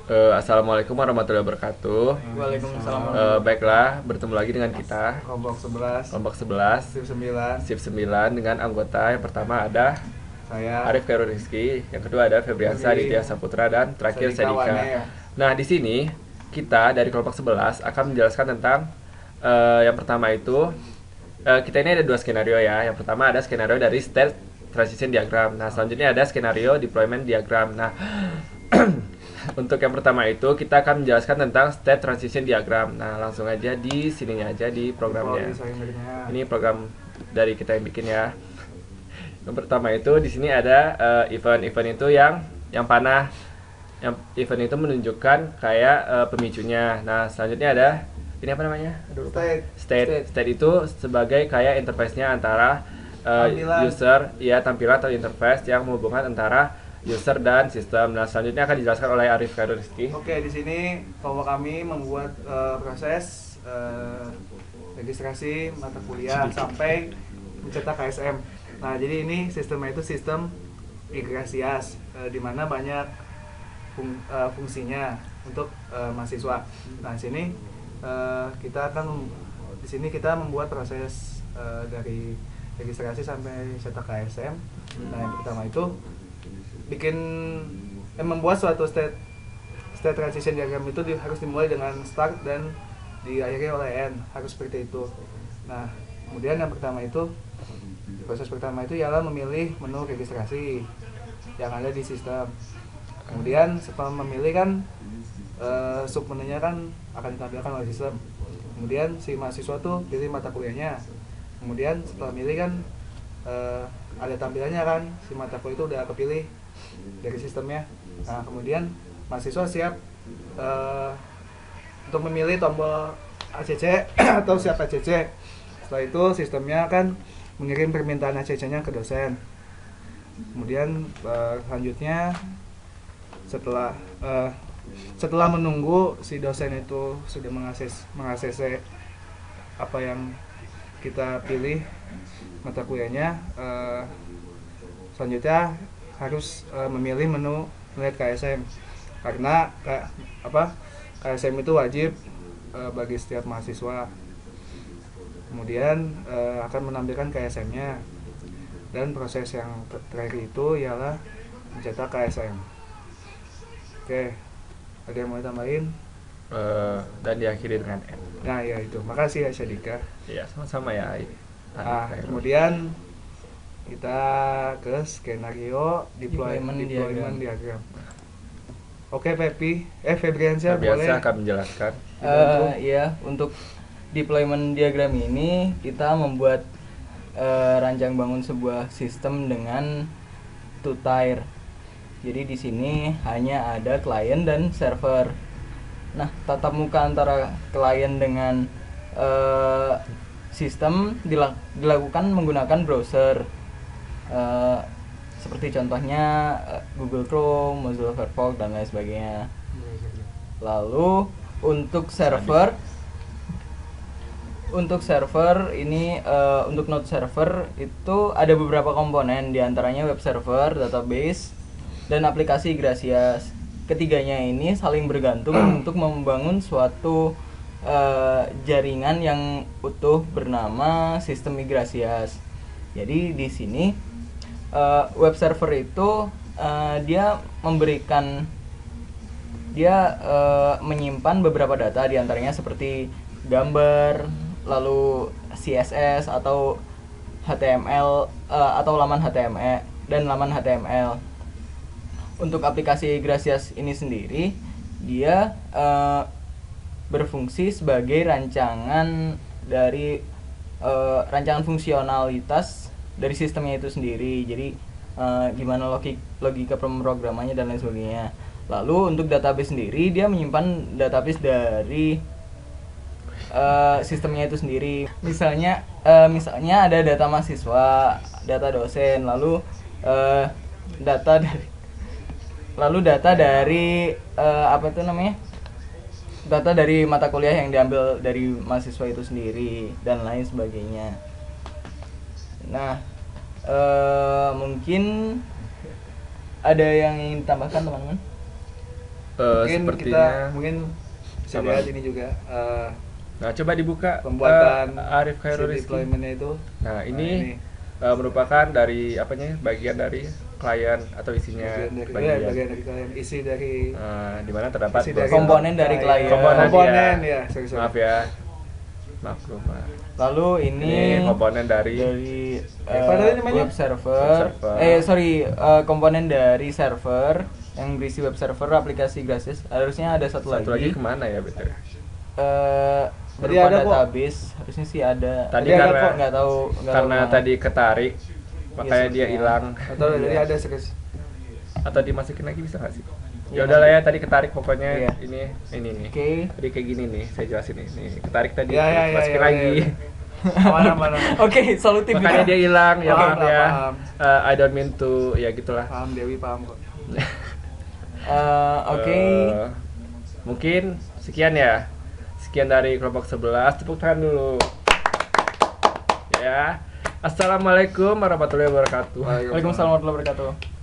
Assalamualaikum warahmatullahi wabarakatuh. Waalaikumsalam. Baiklah, bertemu lagi dengan kita Kelompok 11, kelompok 11 Shift 9. shift 9 dengan anggota yang pertama ada Saya Arif Khairul Rizky, yang kedua ada Febriansa Febri, Aditya Saputra, dan terakhir Sadika Sadika. Wane. Nah, di sini kita dari kelompok 11 akan menjelaskan tentang yang pertama itu kita ini ada dua skenario ya. Yang pertama ada skenario dari state transition diagram. Nah, selanjutnya ada skenario deployment diagram. Nah, untuk yang pertama itu kita akan menjelaskan tentang state transition diagram. Nah, langsung aja di sininya aja di programnya. Desainnya. Ini program dari kita yang bikin ya. Yang pertama itu di sini ada event itu yang panah. Yang event itu menunjukkan kayak pemicunya. Nah, selanjutnya ada ini apa namanya? Aduh, lupa. State itu sebagai kayak interface-nya antara Tampilan. user, ya tampilan atau interface yang menghubungkan antara user dan sistem. Nah, selanjutnya akan dijelaskan oleh Arif Khairul Rizky. Oke, di sini kelompok kami membuat proses registrasi mata kuliah sampai mencetak KSM. Nah, jadi ini sistemnya itu sistem Igrasias, di mana banyak fungsinya untuk mahasiswa. Nah, di sini di sini kita membuat proses dari registrasi sampai cetak KSM. Nah, yang pertama itu membuat suatu state transition diagram itu harus dimulai dengan start dan diakhiri oleh end, harus seperti itu. Nah, kemudian yang pertama itu proses pertama itu ialah memilih menu registrasi yang ada di sistem. Kemudian setelah memilih kan sub menunya kan akan ditampilkan oleh sistem. Kemudian si mahasiswa tuh pilih mata kuliahnya. Kemudian setelah milih kan ada tampilannya kan, si mata kuliah itu udah kepilih dari sistemnya. Nah, kemudian mahasiswa siap untuk memilih tombol ACC atau siap ACC. Setelah itu sistemnya akan mengirim permintaan ACC-nya ke dosen. Kemudian selanjutnya setelah menunggu si dosen itu sudah mengakses apa yang kita pilih mata kuliahnya, selanjutnya harus memilih menu melihat KSM, karena KSM itu wajib bagi setiap mahasiswa. Kemudian akan menampilkan KSM-nya, dan proses yang terakhir itu ialah mencetak KSM. Oke, ada yang mau tambahin? Dan diakhiri dengan N. Nah, ya itu. Makasih ya Sadika. Ya, sama-sama ya. Nah, kemudian kita ke skenario deployment diagram. Oke, Febriansyah Biasa boleh. akan menjelaskan. Ya, untuk deployment diagram ini kita membuat rancang bangun sebuah sistem dengan two tier. Jadi di sini hanya ada klien dan server. Nah, tatap muka antara klien dengan sistem dilakukan menggunakan browser. Seperti contohnya Google Chrome, Mozilla Firefox, dan lain sebagainya. Lalu untuk server ini untuk node server itu ada beberapa komponen, diantaranya web server, database, dan aplikasi Igrasias. Ketiganya ini saling bergantung untuk membangun suatu jaringan yang utuh bernama sistem Igrasias. Jadi di sini web server itu dia menyimpan beberapa data, diantaranya seperti gambar, lalu CSS atau HTML atau laman HTML dan laman HTML. Untuk aplikasi Igrasias ini sendiri, dia berfungsi sebagai rancangan fungsionalitas dari sistemnya itu sendiri. Jadi gimana logika pemrogramannya dan lain sebagainya. Lalu untuk database sendiri, dia menyimpan database dari sistemnya itu sendiri. Misalnya ada data mahasiswa, data dosen, lalu data dari data dari mata kuliah yang diambil dari mahasiswa itu sendiri dan lain sebagainya. Nah, mungkin ada yang ingin ditambahkan, teman-teman? Mungkin sepertinya mungkin bisa apa? lihat ini juga Nah, coba dibuka pembuatan Arif Khairul si Rizky. deployment-nya itu. Nah, ini merupakan dari apanya? Bagian dari klien atau isinya bagian dari kalian, isi dari di mana terdapat isi dari komponen dari klien. komponen ya, sorry. Maaf ya. Maklum. Lalu Ini komponen dari apa tadi namanya? web server. Web server. Komponen dari server yang berisi web server aplikasi gratis. Harusnya ada satu satu lagi lagi. kemana ya betul? Tadi Berupa ada kok. database. Harusnya sih ada. Tadi ada karena kok, nggak tahu karena banget. tadi ketarik makanya dia sepertinya. hilang. Atau jadi ada serius. Atau dimasukin lagi bisa nggak sih? Iya, Ya udahlah ya tadi ketarik pokoknya Iya. ini nih. Oke. Jadi kayak gini nih, saya jelasin nih. Nih, ketarik tadi, Ya, ya, ya, masukin ya, lagi. ya. Aman. Oke, solutif. Makanya dia hilang, ya Paham maaf lah, ya. paham. I don't mean to, ya gitulah. Paham Dewi, paham kok. Oke. Mungkin sekian ya. Sekian dari kelompok 11. Tepuk tangan dulu. Ya. Assalamualaikum warahmatullahi wabarakatuh. Waalaikumsalam warahmatullahi wabarakatuh.